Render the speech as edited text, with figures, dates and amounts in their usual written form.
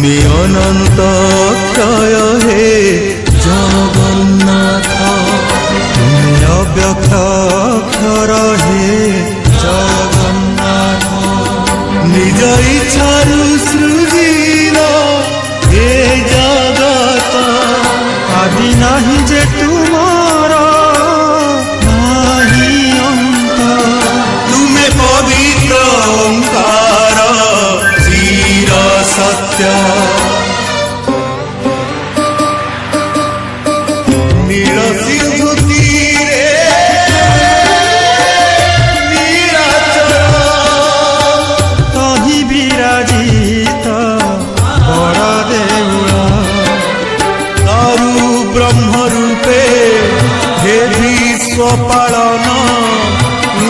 তুমি অনন্ত ক্ষয় হে জগন্নাথ, তুমি অব্যক্ত অক্ষর হে জগন্নাথ। নিজ ইচ্ছারু সৃজিল এ জগত, আদি নাহি যে তুমার নাহি অন্ত। তুমি পবিত্র